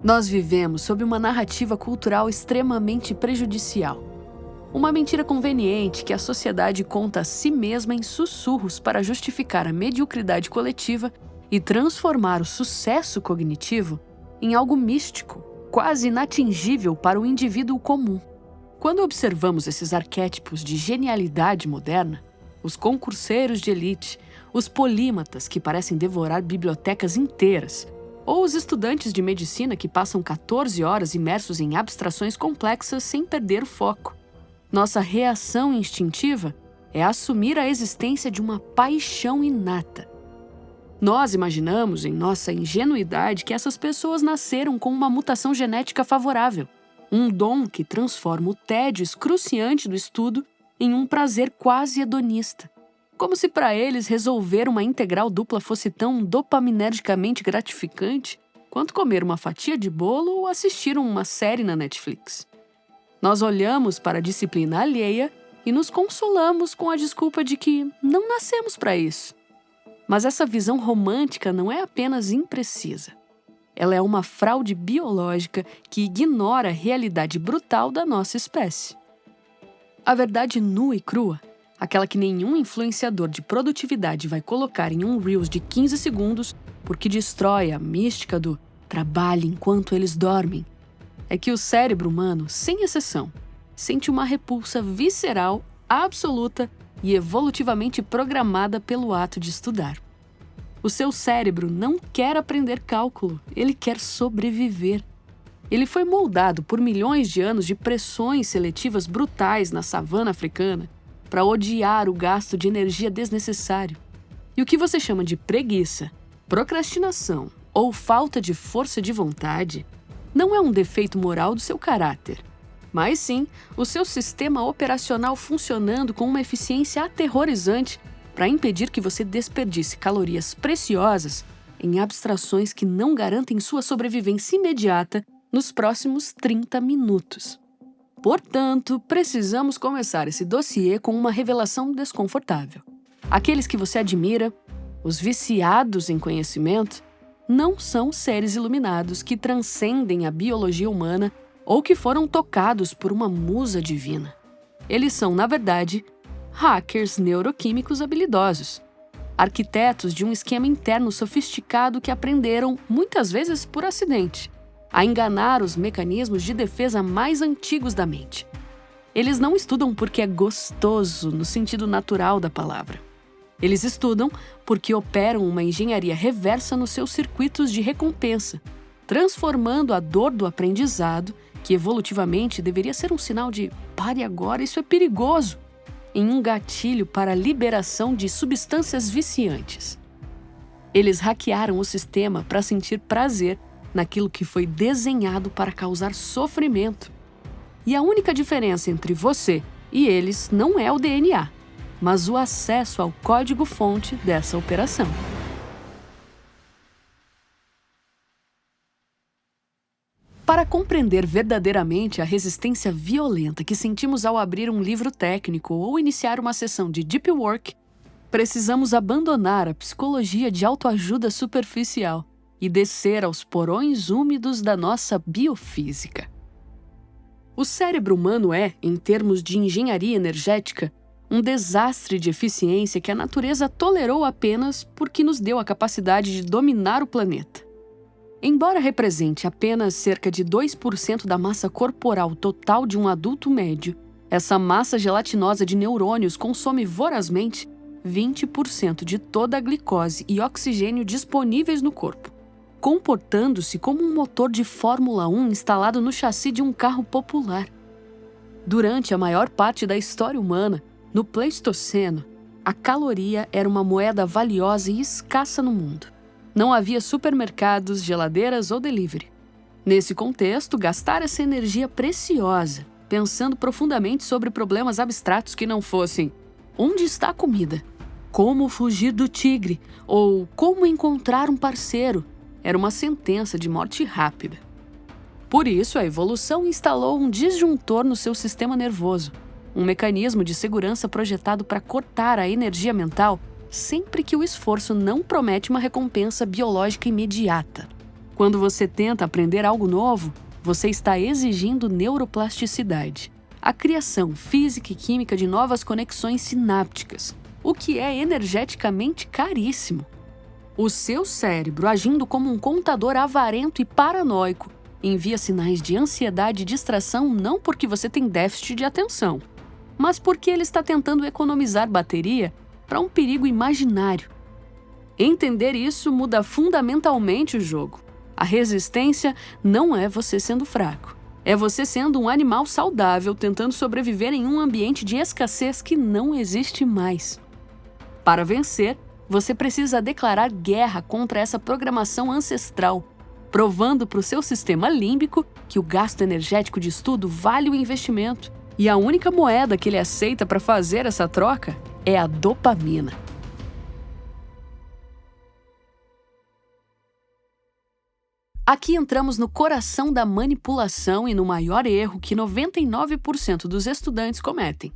Nós vivemos sob uma narrativa cultural extremamente prejudicial. Uma mentira conveniente que a sociedade conta a si mesma em sussurros para justificar a mediocridade coletiva e transformar o sucesso cognitivo em algo místico, quase inatingível para o indivíduo comum. Quando observamos esses arquétipos de genialidade moderna, os concurseiros de elite, os polímatas que parecem devorar bibliotecas inteiras, ou os estudantes de medicina que passam 14 horas imersos em abstrações complexas sem perder o foco, nossa reação instintiva é assumir a existência de uma paixão inata. Nós imaginamos, em nossa ingenuidade, que essas pessoas nasceram com uma mutação genética favorável, um dom que transforma o tédio excruciante do estudo em um prazer quase hedonista. Como se para eles resolver uma integral dupla fosse tão dopaminergicamente gratificante quanto comer uma fatia de bolo ou assistir uma série na Netflix. Nós olhamos para a disciplina alheia e nos consolamos com a desculpa de que não nascemos para isso. Mas essa visão romântica não é apenas imprecisa. Ela é uma fraude biológica que ignora a realidade brutal da nossa espécie. A verdade nua e crua, aquela que nenhum influenciador de produtividade vai colocar em um Reels de 15 segundos porque destrói a mística do trabalho enquanto eles dormem, é que o cérebro humano, sem exceção, sente uma repulsa visceral, absoluta e evolutivamente programada pelo ato de estudar. O seu cérebro não quer aprender cálculo, ele quer sobreviver. Ele foi moldado por milhões de anos de pressões seletivas brutais na savana africana para odiar o gasto de energia desnecessário. E o que você chama de preguiça, procrastinação ou falta de força de vontade não é um defeito moral do seu caráter, mas sim o seu sistema operacional funcionando com uma eficiência aterrorizante para impedir que você desperdice calorias preciosas em abstrações que não garantem sua sobrevivência imediata nos próximos 30 minutos. Portanto, precisamos começar esse dossiê com uma revelação desconfortável. Aqueles que você admira, os viciados em conhecimento, não são seres iluminados que transcendem a biologia humana ou que foram tocados por uma musa divina. Eles são, na verdade, hackers neuroquímicos habilidosos, arquitetos de um esquema interno sofisticado que aprenderam, muitas vezes por acidente, a enganar os mecanismos de defesa mais antigos da mente. Eles não estudam porque é gostoso no sentido natural da palavra. Eles estudam porque operam uma engenharia reversa nos seus circuitos de recompensa, transformando a dor do aprendizado, que evolutivamente deveria ser um sinal de "pare agora, isso é perigoso", em um gatilho para a liberação de substâncias viciantes. Eles hackearam o sistema para sentir prazer naquilo que foi desenhado para causar sofrimento. E a única diferença entre você e eles não é o DNA, mas o acesso ao código-fonte dessa operação. Para compreender verdadeiramente a resistência violenta que sentimos ao abrir um livro técnico ou iniciar uma sessão de deep work, precisamos abandonar a psicologia de autoajuda superficial e descer aos porões úmidos da nossa biofísica. O cérebro humano é, em termos de engenharia energética, um desastre de eficiência que a natureza tolerou apenas porque nos deu a capacidade de dominar o planeta. Embora represente apenas cerca de 2% da massa corporal total de um adulto médio, essa massa gelatinosa de neurônios consome vorazmente 20% de toda a glicose e oxigênio disponíveis no corpo, comportando-se como um motor de Fórmula 1 instalado no chassi de um carro popular. Durante a maior parte da história humana, no Pleistoceno, a caloria era uma moeda valiosa e escassa no mundo. Não havia supermercados, geladeiras ou delivery. Nesse contexto, gastar essa energia preciosa, pensando profundamente sobre problemas abstratos que não fossem onde está a comida, como fugir do tigre ou como encontrar um parceiro, era uma sentença de morte rápida. Por isso, a evolução instalou um disjuntor no seu sistema nervoso, um mecanismo de segurança projetado para cortar a energia mental sempre que o esforço não promete uma recompensa biológica imediata. Quando você tenta aprender algo novo, você está exigindo neuroplasticidade, a criação física e química de novas conexões sinápticas, o que é energeticamente caríssimo. O seu cérebro, agindo como um contador avarento e paranoico, envia sinais de ansiedade e distração não porque você tem déficit de atenção, mas porque ele está tentando economizar bateria para um perigo imaginário. Entender isso muda fundamentalmente o jogo. A resistência não é você sendo fraco. É você sendo um animal saudável tentando sobreviver em um ambiente de escassez que não existe mais. Para vencer, você precisa declarar guerra contra essa programação ancestral, provando para o seu sistema límbico que o gasto energético de estudo vale o investimento. E a única moeda que ele aceita para fazer essa troca é a dopamina. Aqui entramos no coração da manipulação e no maior erro que 99% dos estudantes cometem.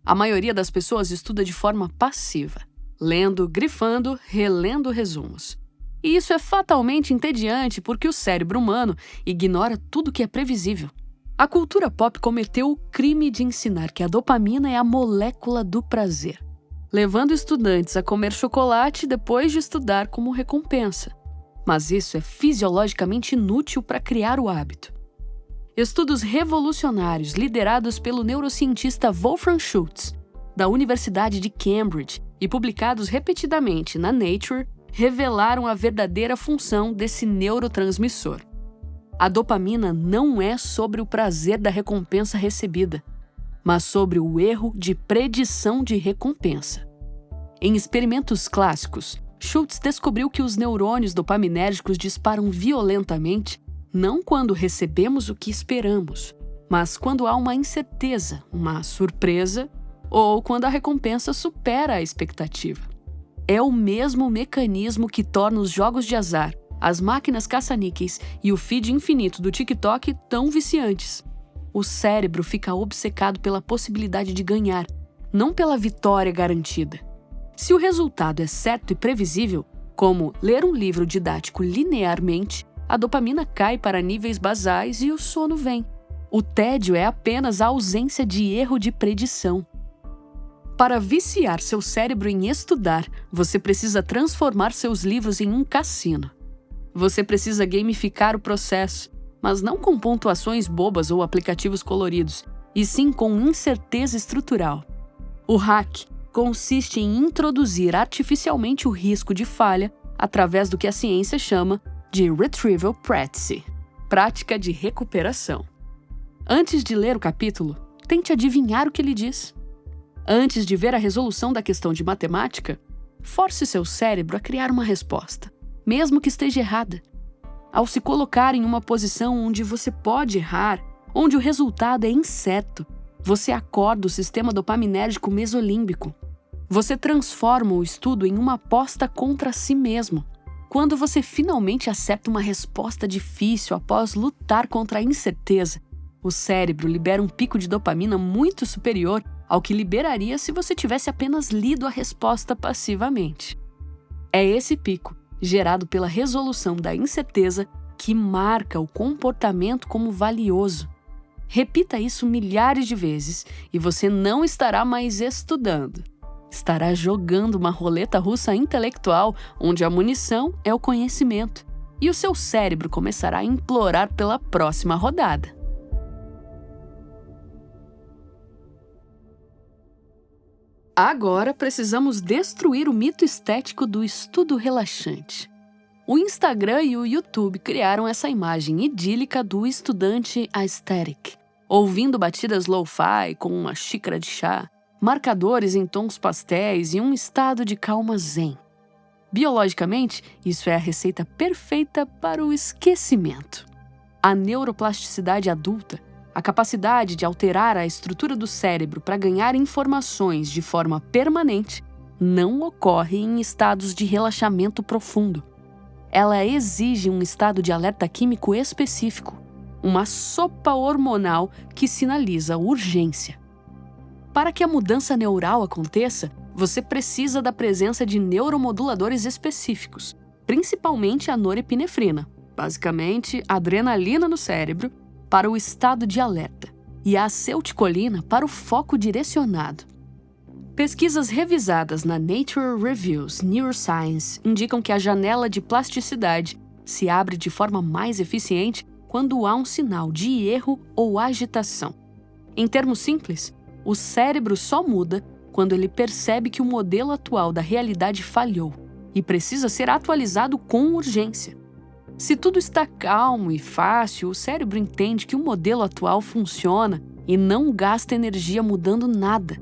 A maioria das pessoas estuda de forma passiva, lendo, grifando, relendo resumos. E isso é fatalmente entediante porque o cérebro humano ignora tudo que é previsível. A cultura pop cometeu o crime de ensinar que a dopamina é a molécula do prazer, levando estudantes a comer chocolate depois de estudar como recompensa. Mas isso é fisiologicamente inútil para criar o hábito. Estudos revolucionários liderados pelo neurocientista Wolfram Schultz, da Universidade de Cambridge, e publicados repetidamente na Nature, revelaram a verdadeira função desse neurotransmissor. A dopamina não é sobre o prazer da recompensa recebida, mas sobre o erro de predição de recompensa. Em experimentos clássicos, Schultz descobriu que os neurônios dopaminérgicos disparam violentamente não quando recebemos o que esperamos, mas quando há uma incerteza, uma surpresa ou quando a recompensa supera a expectativa. É o mesmo mecanismo que torna os jogos de azar, as máquinas caça-níqueis e o feed infinito do TikTok tão viciantes. O cérebro fica obcecado pela possibilidade de ganhar, não pela vitória garantida. Se o resultado é certo e previsível, como ler um livro didático linearmente, a dopamina cai para níveis basais e o sono vem. O tédio é apenas a ausência de erro de predição. Para viciar seu cérebro em estudar, você precisa transformar seus livros em um cassino. Você precisa gamificar o processo, mas não com pontuações bobas ou aplicativos coloridos, e sim com incerteza estrutural. O hack consiste em introduzir artificialmente o risco de falha através do que a ciência chama de retrieval practice, prática de recuperação. Antes de ler o capítulo, tente adivinhar o que ele diz. Antes de ver a resolução da questão de matemática, force seu cérebro a criar uma resposta, mesmo que esteja errada. Ao se colocar em uma posição onde você pode errar, onde o resultado é incerto, você acorda o sistema dopaminérgico mesolímbico. Você transforma o estudo em uma aposta contra si mesmo. Quando você finalmente acerta uma resposta difícil após lutar contra a incerteza, o cérebro libera um pico de dopamina muito superior ao que liberaria se você tivesse apenas lido a resposta passivamente. É esse pico, gerado pela resolução da incerteza, que marca o comportamento como valioso. Repita isso milhares de vezes e você não estará mais estudando. Estará jogando uma roleta russa intelectual onde a munição é o conhecimento e o seu cérebro começará a implorar pela próxima rodada. Agora precisamos destruir o mito estético do estudo relaxante. O Instagram e o YouTube criaram essa imagem idílica do estudante aesthetic, ouvindo batidas lo-fi com uma xícara de chá, marcadores em tons pastéis e um estado de calma zen. Biologicamente, isso é a receita perfeita para o esquecimento. A neuroplasticidade adulta, a capacidade de alterar a estrutura do cérebro para ganhar informações de forma permanente, não ocorre em estados de relaxamento profundo. Ela exige um estado de alerta químico específico, uma sopa hormonal que sinaliza urgência. Para que a mudança neural aconteça, você precisa da presença de neuromoduladores específicos, principalmente a norepinefrina, basicamente adrenalina no cérebro, para o estado de alerta, e a acetilcolina para o foco direcionado. Pesquisas revisadas na Nature Reviews Neuroscience indicam que a janela de plasticidade se abre de forma mais eficiente quando há um sinal de erro ou agitação. Em termos simples, o cérebro só muda quando ele percebe que o modelo atual da realidade falhou e precisa ser atualizado com urgência. Se tudo está calmo e fácil, o cérebro entende que o modelo atual funciona e não gasta energia mudando nada.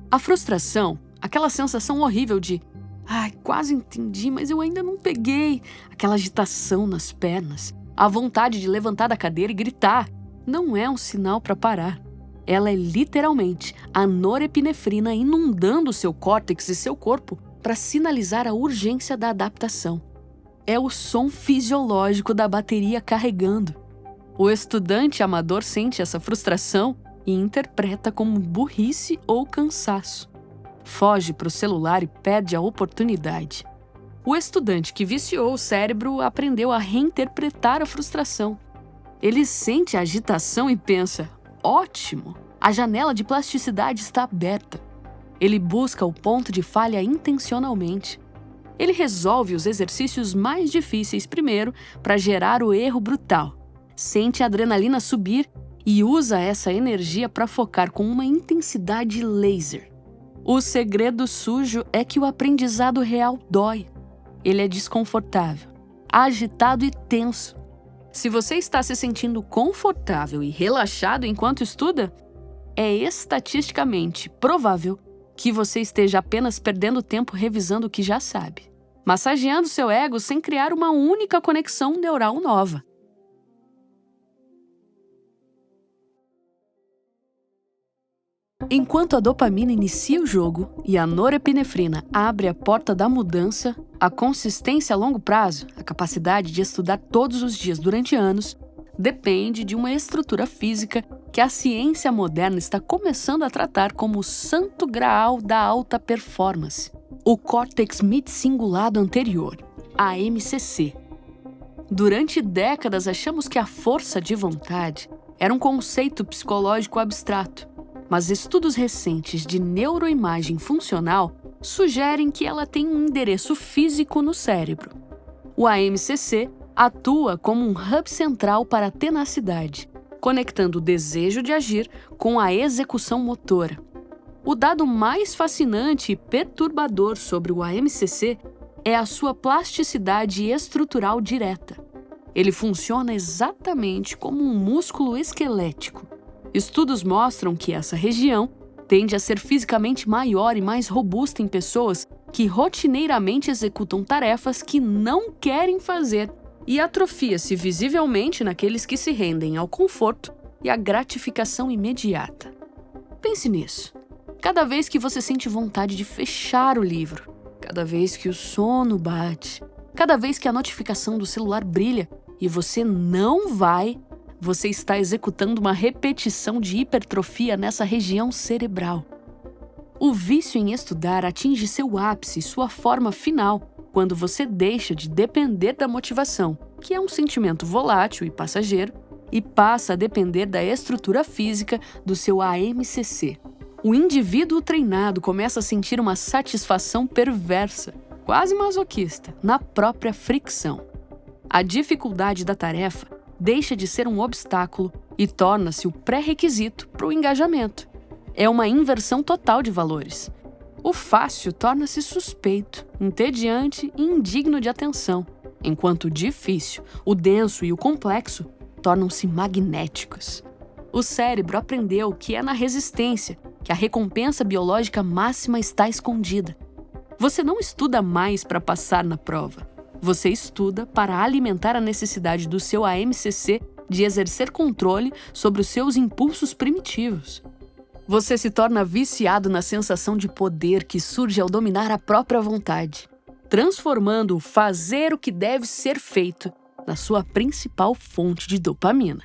A frustração, aquela sensação horrível de quase entendi, mas eu ainda não peguei, aquela agitação nas pernas, a vontade de levantar da cadeira e gritar, não é um sinal para parar. Ela é literalmente a norepinefrina inundando seu córtex e seu corpo para sinalizar a urgência da adaptação. É o som fisiológico da bateria carregando. O estudante amador sente essa frustração e interpreta como burrice ou cansaço. Foge para o celular e perde a oportunidade. O estudante que viciou o cérebro aprendeu a reinterpretar a frustração. Ele sente a agitação e pensa: ótimo, a janela de plasticidade está aberta. Ele busca o ponto de falha intencionalmente. Ele resolve os exercícios mais difíceis primeiro para gerar o erro brutal. Sente a adrenalina subir e usa essa energia para focar com uma intensidade laser. O segredo sujo é que o aprendizado real dói. Ele é desconfortável, agitado e tenso. Se você está se sentindo confortável e relaxado enquanto estuda, é estatisticamente provável que você esteja apenas perdendo tempo revisando o que já sabe, massageando seu ego sem criar uma única conexão neural nova. Enquanto a dopamina inicia o jogo e a norepinefrina abre a porta da mudança, a consistência a longo prazo, a capacidade de estudar todos os dias durante anos, depende de uma estrutura física que a ciência moderna está começando a tratar como o santo graal da alta performance, o córtex midcingulado anterior, a MCC. Durante décadas achamos que a força de vontade era um conceito psicológico abstrato, mas estudos recentes de neuroimagem funcional sugerem que ela tem um endereço físico no cérebro. O AMCC atua como um hub central para a tenacidade, conectando o desejo de agir com a execução motora. O dado mais fascinante e perturbador sobre o AMCC é a sua plasticidade estrutural direta. Ele funciona exatamente como um músculo esquelético. Estudos mostram que essa região tende a ser fisicamente maior e mais robusta em pessoas que rotineiramente executam tarefas que não querem fazer e atrofia-se visivelmente naqueles que se rendem ao conforto e à gratificação imediata. Pense nisso. Cada vez que você sente vontade de fechar o livro, cada vez que o sono bate, cada vez que a notificação do celular brilha e você não vai, você está executando uma repetição de hipertrofia nessa região cerebral. O vício em estudar atinge seu ápice, sua forma final, quando você deixa de depender da motivação, que é um sentimento volátil e passageiro, e passa a depender da estrutura física do seu AMCC. O indivíduo treinado começa a sentir uma satisfação perversa, quase masoquista, na própria fricção. A dificuldade da tarefa deixa de ser um obstáculo e torna-se o pré-requisito para o engajamento. É uma inversão total de valores. O fácil torna-se suspeito, entediante e indigno de atenção, enquanto o difícil, o denso e o complexo tornam-se magnéticos. O cérebro aprendeu que é na resistência que a recompensa biológica máxima está escondida. Você não estuda mais para passar na prova. Você estuda para alimentar a necessidade do seu AMCC de exercer controle sobre os seus impulsos primitivos. Você se torna viciado na sensação de poder que surge ao dominar a própria vontade, transformando o fazer o que deve ser feito na sua principal fonte de dopamina.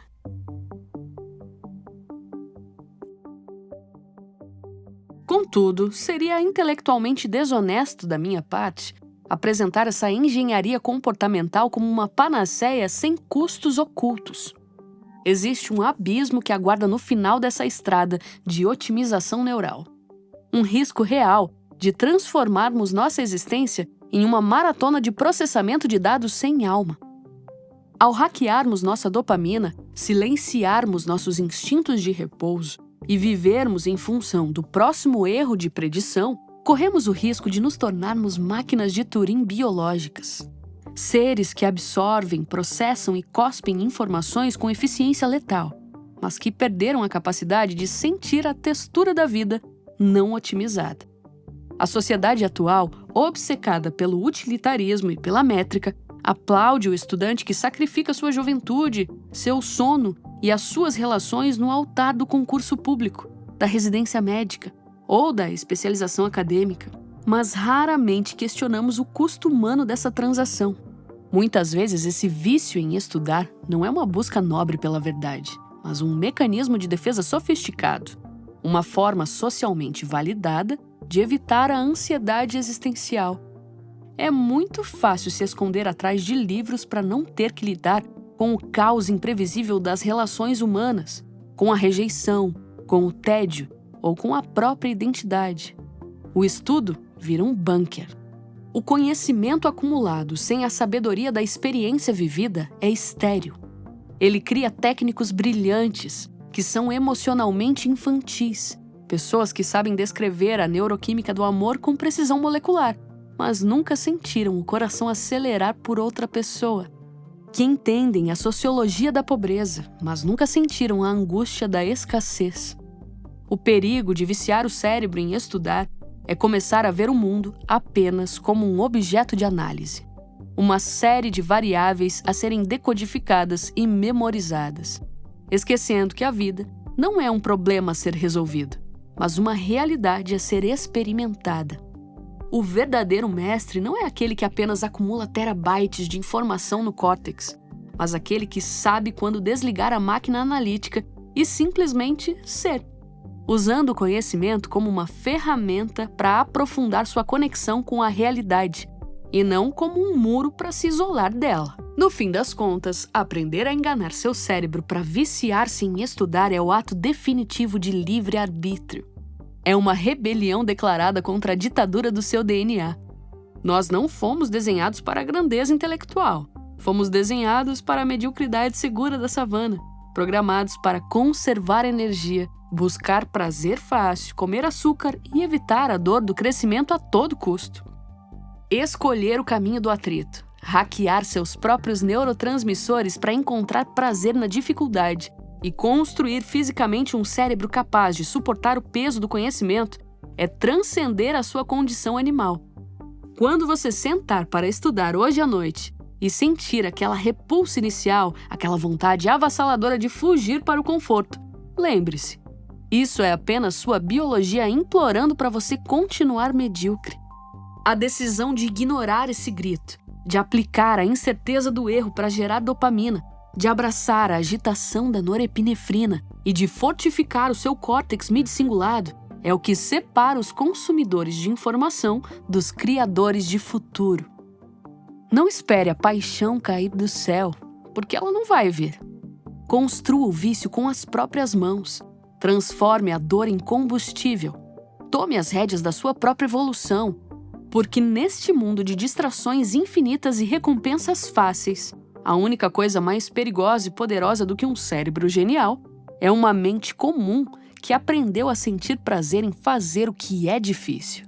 Contudo, seria intelectualmente desonesto da minha parte apresentar essa engenharia comportamental como uma panaceia sem custos ocultos. Existe um abismo que aguarda no final dessa estrada de otimização neural. Um risco real de transformarmos nossa existência em uma maratona de processamento de dados sem alma. Ao hackearmos nossa dopamina, silenciarmos nossos instintos de repouso e vivermos em função do próximo erro de predição, corremos o risco de nos tornarmos máquinas de Turing biológicas. Seres que absorvem, processam e cospem informações com eficiência letal, mas que perderam a capacidade de sentir a textura da vida não otimizada. A sociedade atual, obcecada pelo utilitarismo e pela métrica, aplaude o estudante que sacrifica sua juventude, seu sono e as suas relações no altar do concurso público, da residência médica ou da especialização acadêmica. Mas raramente questionamos o custo humano dessa transação. Muitas vezes esse vício em estudar não é uma busca nobre pela verdade, mas um mecanismo de defesa sofisticado, uma forma socialmente validada de evitar a ansiedade existencial. É muito fácil se esconder atrás de livros para não ter que lidar com o caos imprevisível das relações humanas, com a rejeição, com o tédio ou com a própria identidade. O estudo vira um bunker. O conhecimento acumulado sem a sabedoria da experiência vivida é estéril. Ele cria técnicos brilhantes que são emocionalmente infantis, pessoas que sabem descrever a neuroquímica do amor com precisão molecular, mas nunca sentiram o coração acelerar por outra pessoa, que entendem a sociologia da pobreza, mas nunca sentiram a angústia da escassez. O perigo de viciar o cérebro em estudar é começar a ver o mundo apenas como um objeto de análise, uma série de variáveis a serem decodificadas e memorizadas, esquecendo que a vida não é um problema a ser resolvido, mas uma realidade a ser experimentada. O verdadeiro mestre não é aquele que apenas acumula terabytes de informação no córtex, mas aquele que sabe quando desligar a máquina analítica e simplesmente ser, usando o conhecimento como uma ferramenta para aprofundar sua conexão com a realidade, e não como um muro para se isolar dela. No fim das contas, aprender a enganar seu cérebro para viciar-se em estudar é o ato definitivo de livre-arbítrio. É uma rebelião declarada contra a ditadura do seu DNA. Nós não fomos desenhados para a grandeza intelectual. Fomos desenhados para a mediocridade segura da savana, programados para conservar energia, buscar prazer fácil, comer açúcar e evitar a dor do crescimento a todo custo. Escolher o caminho do atrito, hackear seus próprios neurotransmissores para encontrar prazer na dificuldade e construir fisicamente um cérebro capaz de suportar o peso do conhecimento é transcender a sua condição animal. Quando você sentar para estudar hoje à noite e sentir aquela repulsa inicial, aquela vontade avassaladora de fugir para o conforto, lembre-se, isso é apenas sua biologia implorando para você continuar medíocre. A decisão de ignorar esse grito, de aplicar a incerteza do erro para gerar dopamina, de abraçar a agitação da norepinefrina e de fortificar o seu córtex mid-cingulado é o que separa os consumidores de informação dos criadores de futuro. Não espere a paixão cair do céu, porque ela não vai vir. Construa o vício com as próprias mãos. Transforme a dor em combustível. Tome as rédeas da sua própria evolução, porque neste mundo de distrações infinitas e recompensas fáceis, a única coisa mais perigosa e poderosa do que um cérebro genial é uma mente comum que aprendeu a sentir prazer em fazer o que é difícil.